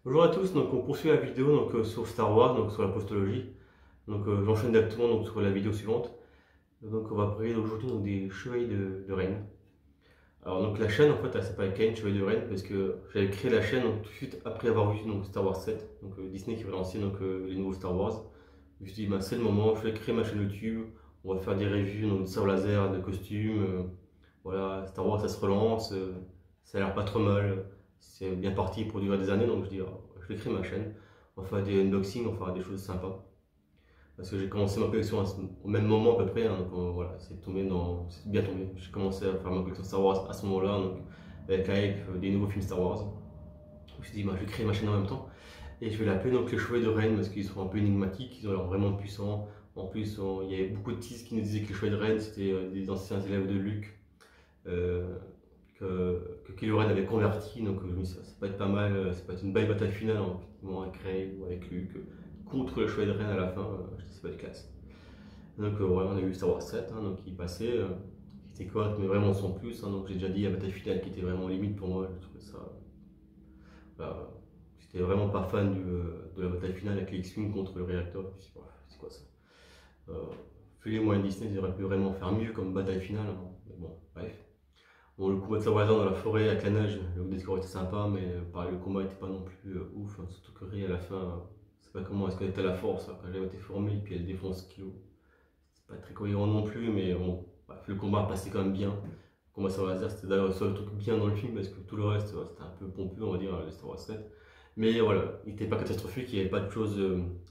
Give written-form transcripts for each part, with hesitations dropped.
Bonjour à tous, donc on poursuit la vidéo sur Star Wars, donc sur la postologie. J'enchaîne directement sur la vidéo suivante. Donc on va parler aujourd'hui des chevaliers de Rennes. Alors donc la chaîne en fait elle s'appelle Kane Chevalier de Rennes parce que j'avais créé la chaîne tout de suite après avoir vu Star Wars 7, Disney qui va lancer les nouveaux Star Wars. Je me suis dit bah, c'est le moment, je vais créer ma chaîne YouTube, on va faire des reviews de sabre laser, de costumes, voilà, Star Wars ça se relance, ça a l'air pas trop mal, c'est bien parti pour durer des années donc je dis je vais créer ma chaîne, on va faire des unboxings, on va faire des choses sympas. Parce que j'ai commencé ma collection au même moment à peu près, voilà, c'est bien tombé. J'ai commencé à faire ma collection Star Wars à ce moment-là, avec la hype des nouveaux films Star Wars. Je me suis dit, bah, je vais créer ma chaîne en même temps. Et je vais l'appeler les Chevaliers de Rennes parce qu'ils sont un peu énigmatiques, ils ont l'air vraiment puissants. En plus, il y avait beaucoup de teas qui nous disaient que les Chevaliers de Rennes c'était des anciens élèves de Luke, euh, que Kylo Ren avait converti. Donc je me suis dit, ça peut être pas mal, ça peut être une belle bataille finale effectivement, avec Rey ou avec Luke contre le Chevalier de Rennes à la fin. Je dis, ça peut être classe. Ouais, on a eu Star Wars 7 qui passait, qui était correct mais vraiment sans plus. Donc j'ai déjà dit la bataille finale qui était vraiment limite pour moi. Je trouvais ça. Voilà, j'étais vraiment pas fan de la bataille finale avec les X-Wing contre le réacteur. Je me suis dit, ouais, c'est quoi ça? Vu les moyens Disney, ils auraient pu vraiment faire mieux comme bataille finale. Mais bon, bref. Bon, le combat de sabre laser dans la forêt avec la neige, le décor était sympa, mais pareil, le combat était pas non plus ouf. Surtout que Rey à la fin, c'est pas comment est-ce qu'elle était à la force, quand elle a été formée, puis elle défonce Kilo. C'est pas très cohérent non plus, mais bon, bref, le combat passait quand même bien. Le combat sabre laser, c'était d'ailleurs le seul truc bien dans le film, parce que tout le reste, c'était un peu pompeux, on va dire, le Star Wars 7. Mais voilà, il n'était pas catastrophique, il n'y avait pas de choses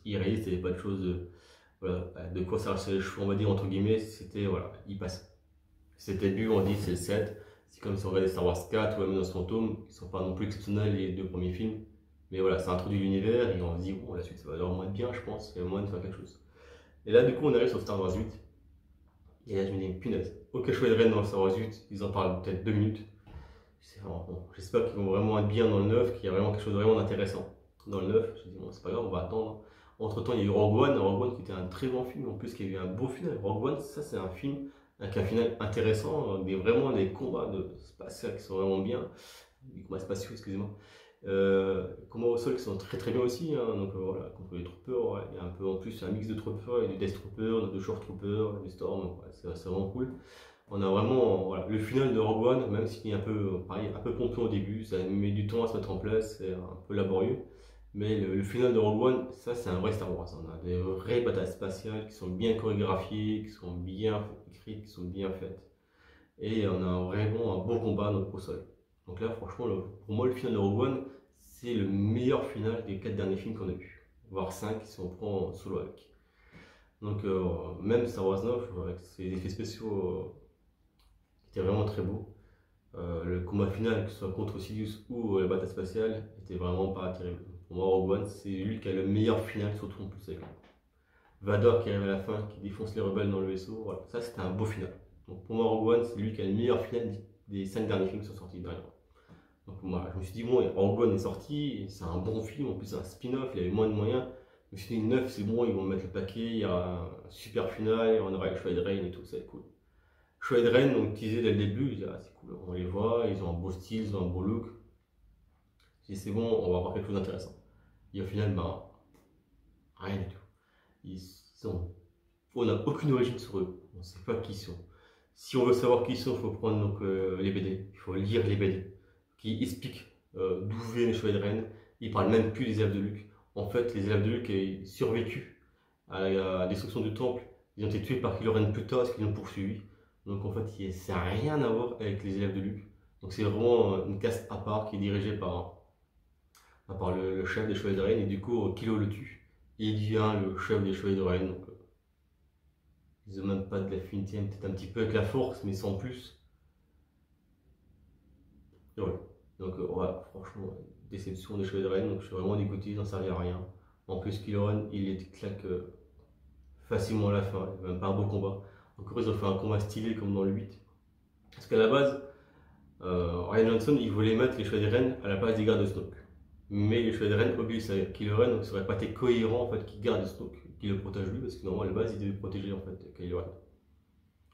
irréalistes, il n'y avait pas de choses voilà, de quoi s'arracher les cheveux, on va dire, entre guillemets, c'était, voilà, il passe. C'était début, on dit c'est le 7. C'est comme si on regardait Star Wars 4 ou Menace Fantôme, qui sont pas non plus exceptionnels les deux premiers films. Mais voilà, ça introduit l'univers et on se dit, bon, la suite ça va avoir moins de bien, je pense, il y a moins de faire quelque chose. Et là, du coup, on arrive sur Star Wars 8. Et là, je me dis, punaise, ok, chouette de Rennes dans Star Wars 8, ils en parlent peut-être 2 minutes. Bon, j'espère qu'ils vont vraiment être bien dans le 9, qu'il y a vraiment quelque chose de vraiment intéressant dans le 9. Je me dis, bon, c'est pas grave, on va attendre. Entre temps, il y a eu Rogue One qui était un très bon film, en plus, qui a eu un beau final. Rogue One, ça, c'est un film avec un final intéressant, vraiment des combats de spatial qui sont vraiment bien. Des combats spatiaux, excusez-moi. Combats au sol qui sont très très bien aussi, voilà, contre les troopers, ouais, il y a un peu en plus un mix de troopers, et du Death Trooper, de Short Trooper, du Storm, donc, ouais, c'est vraiment cool. On a vraiment voilà, le final de Rogue One, même s'il est un peu, pareil, un peu pompeux au début, ça met du temps à se mettre en place, c'est un peu laborieux. Mais le final de Rogue One, ça c'est un vrai Star Wars. On a des vraies batailles spatiales qui sont bien chorégraphiées, qui sont bien écrites, qui sont bien faites. Et on a vraiment un beau combat au sol. Donc là, franchement, pour moi, le final de Rogue One, c'est le meilleur final des 4 derniers films qu'on a eu. Voire 5 si on prend Solo avec. Même Star Wars 9, avec ses effets spéciaux qui étaient vraiment très beaux. Le combat final, que ce soit contre Sidious ou la bataille spatiale, était vraiment pas terrible. Pour moi, Rogue One, c'est lui qui a le meilleur final, surtout en plus avec Vador qui arrive à la fin, qui défonce les rebelles dans le vaisseau. Voilà, ça c'était un beau final. Donc pour moi, Rogue One, c'est lui qui a le meilleur final des 5 derniers films qui sont sortis derrière. Donc moi, je me suis dit, bon, Rogue One est sorti, c'est un bon film, en plus c'est un spin-off, il y avait moins de moyens. Je me suis dit, 9, c'est bon, ils vont mettre le paquet, il y a un super final, on aura le Chevalier de Reign et tout, ça va être cool. Chevalier de Reign, donc teasé dès le début, je dis, ah, c'est cool, on les voit, ils ont un beau style, ils ont un beau look. Je dis, c'est bon, on va avoir quelque chose d'intéressant. Et au final, ben, rien du tout. Ils sont... On n'a aucune origine sur eux, on ne sait pas qui ils sont. Si on veut savoir qui ils sont, il faut prendre les BD, il faut lire les BD, qui expliquent d'où viennent les Chevaliers de Rennes. Ils parlent même plus des élèves de Luke. En fait, les élèves de Luke ont survécu à la destruction du temple. Ils ont été tués par Kylo Ren plus tard, parce qu'ils l'ont poursuivi. Donc en fait, ça n'a rien à voir avec les élèves de Luke. Donc c'est vraiment une caste à part qui est dirigée par le chef des Chevaliers de Rennes. Et du coup, Kylo le tue. Et il devient le chef des Chevaliers de Rennes. Ils n'ont même pas de l'affinité, peut-être un petit peu avec la force, mais sans plus. Et voilà. Voilà, franchement, déception des Chevaliers de Rennes. Donc je suis vraiment dégoûté, ils n'en servaient à rien. En plus, Kylo Ren, il les claque facilement à la fin. Il n'y a même pas un beau combat. Encore, ils ont fait un combat stylé comme dans le 8. Parce qu'à la base, Ryan Johnson, il voulait mettre les Chevaliers de Rennes à la place des gardes de Snoke. Mais les Chevaliers de Rennes obéissent à Kylo Ren, donc ça n'aurait pas été cohérent en fait qu'il garde Snoke, qu'il le protège lui, parce que normalement à la base il devait protéger en fait Kylo Ren.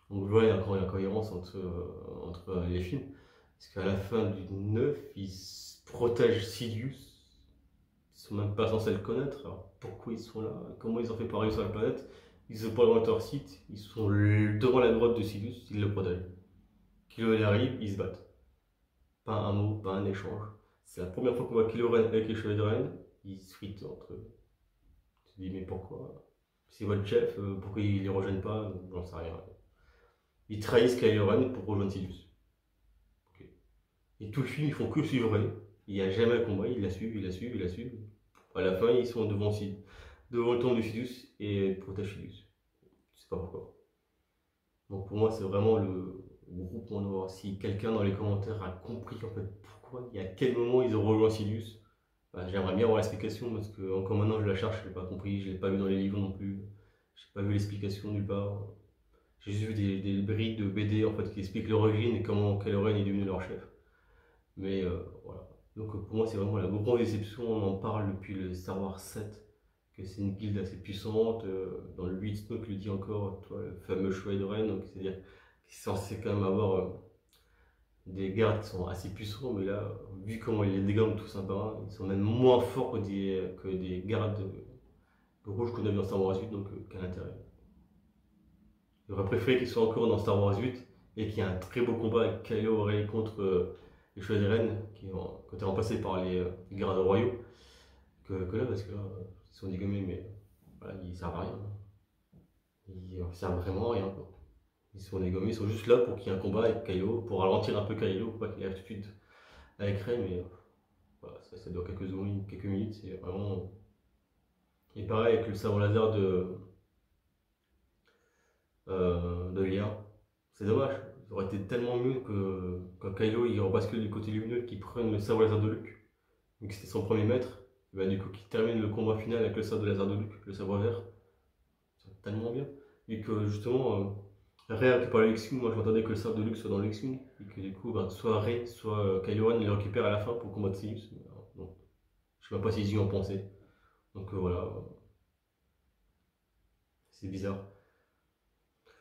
Donc je vois il y a encore une incohérence entre les films. Parce qu'à la fin du 9, il protège Sidious. sont même pas censés le connaître. Alors pourquoi ils sont là? Comment ils ont fait pour arriver sur la planète? Ils sont pas loin de leur site, ils sont devant la grotte de Sidious, ils le protègent. Kylo il arrive, ils se battent. Pas un mot, pas un échange. C'est la première fois qu'on voit Kylo Ren avec les cheveux de Ren, ils se fritent entre eux. Tu te dis mais pourquoi? C'est votre chef, pourquoi ils les rejoignent pas? J'en sais rien. Ils trahissent Kylo Ren pour rejoindre Sidious. Okay. Et tout le film, ils font que suivre Ren. Il n'y a jamais un combat, ils la suivent, ils la suivent, ils la suivent. À la fin, ils sont devant le tombe de Sidious et protègent Sidious. Je sais pas pourquoi. Donc pour moi, c'est vraiment le groupe on doit voir. Si quelqu'un dans les commentaires a compris en fait pourquoi et à quel moment ils ont rejoint Sidious, bah, j'aimerais bien avoir l'explication parce que encore maintenant je la cherche, je l'ai pas compris, je l'ai pas vu dans les livres non plus, j'ai pas vu l'explication nulle part. J'ai juste vu des brides de BD en fait qui expliquent l'origine et comment Kylo Ren est devenu leur chef. Mais voilà. Donc pour moi c'est vraiment la grosse déception, on en parle depuis le Star Wars 7, que c'est une guilde assez puissante. Dans le 8, Snoke le dit encore, toi, le fameux chevalier de Ren, donc c'est-à-dire qu'il est censé quand même avoir des gardes qui sont assez puissants, mais là, vu comment il les dégamme tout un par un, ils sont même moins forts que des gardes rouges qu'on a vu dans Star Wars 8, donc quel intérêt. J'aurais préféré qu'ils soient encore dans Star Wars 8 et qu'il y ait un très beau combat avec Kylo Ren contre les chevaliers de Ren, qui ont été remplacés par les gardes royaux, que là, parce que là, ils sont dégommés, mais voilà, ils servent à rien. Ils servent vraiment à rien, quoi. Ils sont dégommés, ils sont juste là pour qu'il y ait un combat avec Kylo, pour ralentir un peu Kylo, pour pas qu'il arrive tout de suite avec Rey, mais voilà, ça dure quelques minutes, c'est vraiment. Et pareil avec le sabre laser de Léa, c'est dommage, ça aurait été tellement mieux que quand Kylo il rebascule du côté lumineux, qu'il prenne le sabre laser de Luke, vu que c'était son premier maître, et bah, du coup qu'il termine le combat final avec le sabre laser de Luke, le sabre vert, c'est tellement bien. Et que justement, Rey récupère le X-Wing, moi je m'attendais que le sabre de Luke soit dans le X-Wing, et que du coup, bah, soit Rey, soit Kylo Ren, il le récupère à la fin pour combattre Sidious. Non, je sais même pas s'ils y ont pensé. Donc voilà, c'est bizarre.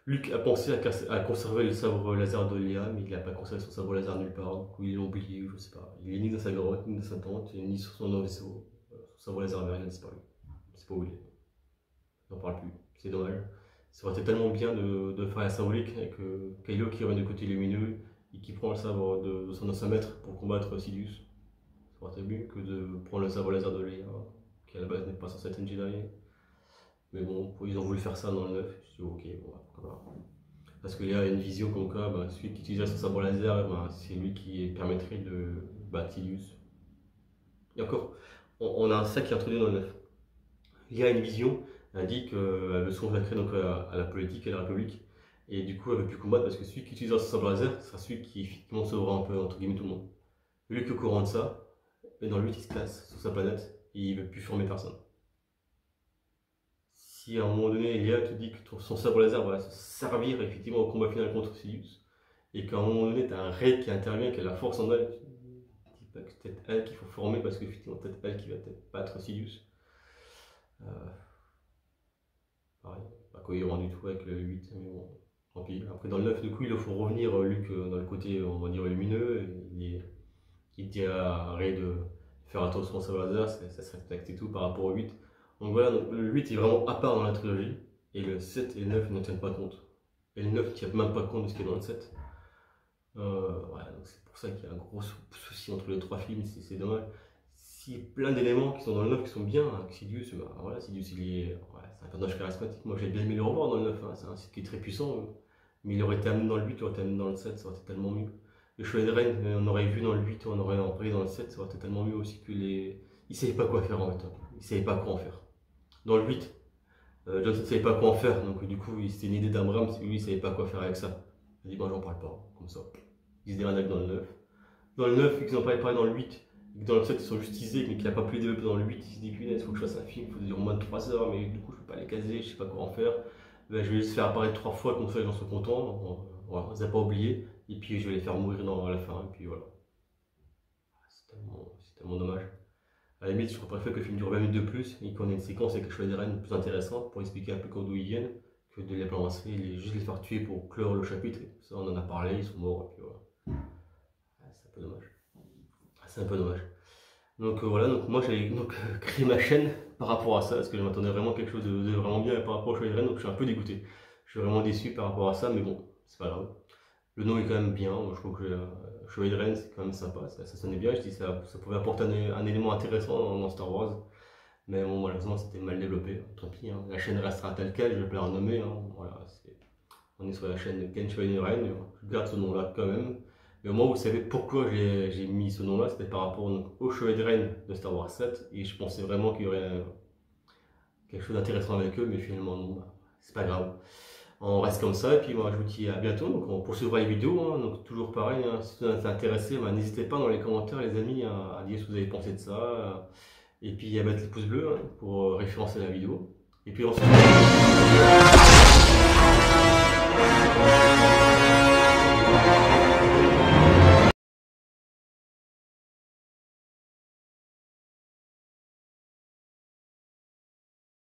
Luke a pensé à conserver le sabre laser de Léa, mais il n'a pas conservé son sabre laser nulle part, donc il l'a oublié, je sais pas. Il est ni dans sa grotte, ni dans sa tente, ni sur son vaisseau. Son sabre laser vert, il a disparu. Je sais pas où il est. On n'en parle plus, c'est dommage. Ça aurait été tellement bien de faire la symbolique avec Kylo qui revient du côté lumineux et qui prend le sabre de son ancien maître pour combattre Sidious. Ça aurait été mieux que de prendre le sabre laser de Leia, qui à la base n'est pas censé être une Jedi. Mais bon, ils ont voulu faire ça dans le 9. Je suis ok, bon, pourquoi pas. Parce que Léa a une vision comme quoi bah, celui qui utiliserait son sabre laser, bah, c'est lui qui permettrait de battre Sidious. Et encore, on a un sac qui est introduit dans le 9. Léa a une vision, elle dit qu'elle veut se consacrer donc à la politique et à la République. Et du coup, elle veut plus combattre parce que celui qui utilisera son sabre laser sera celui qui effectivement sauvera un peu, entre guillemets, tout le monde. Lui qui est au courant de ça, et dans lui, il se casse sur sa planète et il veut plus former personne. Si à un moment donné, Léa te dit que son sabre laser va se servir effectivement au combat final contre Sidious, et qu'à un moment donné, tu as un Rey qui intervient, qui a la force en elle, tu dis pas que c'est peut-être elle qu'il faut former parce qu'effectivement, peut-être elle qui va peut-être battre Sidious. Pareil, pas cohérent du tout avec le 8, mais bon, tant pis. Après, dans le 9, du coup, il faut revenir Luke dans le côté, on va dire, lumineux. Il dit à Rey de faire attention au sabre laser, ça se respecte et tout par rapport au 8. Donc voilà, donc le 8 est vraiment à part dans la trilogie, et le 7 et le 9 n'en tiennent pas compte. Et le 9 ne tient même pas compte de ce qui est dans le 7. Voilà, donc c'est pour ça qu'il y a un gros souci entre les trois films, c'est dommage. S'il y a plein d'éléments qui sont dans le 9 qui sont bien, hein, Sidious, bah, voilà, Sidious c'est un personnage charismatique. Moi j'ai bien aimé le revoir dans le 9, hein, c'est un site qui est très puissant, mais il aurait été amené dans le 8, il aurait été amené dans le 7, ça aurait été tellement mieux. Le Chevalier de Ren, on aurait vu dans le 8, on aurait envoyé dans le 7, ça aurait été tellement mieux aussi que les. Ils ne savaient pas quoi faire en fait, ils ne savaient pas quoi en faire. Dans le 8, Johnson ne savait pas quoi en faire, donc du coup c'était une idée d'Abrams, lui il ne savait pas quoi faire avec ça. Il a dit, bon, j'en parle pas, comme ça. Ils se dérangeaient dans le 9. Dans le 9, vu qu'ils n'ont pas parlé dans le 8, et que dans le 7 ils sont juste teasés, mais qu'il n'a pas pu développer dans le 8, il se dit, punaise, il faut que je fasse un film, il faut durer au moins de 3 heures, mais du coup je ne peux pas les caser, je ne sais pas quoi en faire. Ben, je vais juste faire apparaître 3 fois, comme ça les gens sont contents, voilà, on ne les a pas oubliés, et puis je vais les faire mourir à la fin, et puis voilà. C'est tellement dommage. À la limite, je préfère que le film dure 20 minutes de plus et qu'on ait une séquence avec les chevaliers des reines plus intéressante pour expliquer un peu d'où ils viennent que de les balancer et juste les faire tuer pour clore le chapitre. Ça, on en a parlé, ils sont morts et puis voilà. C'est un peu dommage. C'est un peu dommage. Donc voilà, donc moi j'ai donc créé ma chaîne par rapport à ça, parce que je m'attendais vraiment à quelque chose de vraiment bien par rapport au Chevalier de Rennes, donc je suis un peu dégoûté. Je suis vraiment déçu par rapport à ça, mais bon, c'est pas grave. Le nom est quand même bien, moi, je trouve que Chevalier de Rennes c'est quand même sympa, ça sonnait bien, je dis ça pouvait apporter un élément intéressant dans Star Wars. Mais bon, malheureusement, c'était mal développé. Tant pis, hein. La chaîne restera telle quelle, je vais pas la renommer, hein. Voilà, on est sur la chaîne Ken Chevalier Reign, je garde ce nom-là quand même. Mais au moins, vous savez pourquoi j'ai mis ce nom-là, c'était par rapport donc, au Chevalier de Reign de Star Wars 7. Et je pensais vraiment qu'il y aurait quelque chose d'intéressant avec eux, mais finalement, non, bah, c'est pas grave. On reste comme ça, et puis moi je vous dis à bientôt. Donc on poursuivra les vidéos, hein. Donc toujours pareil, hein. Si vous êtes intéressé, bah, n'hésitez pas dans les commentaires, les amis, à dire ce que vous avez pensé de ça. Et puis à mettre le pouce bleu, hein, pour référencer la vidéo. Et puis on se retrouve.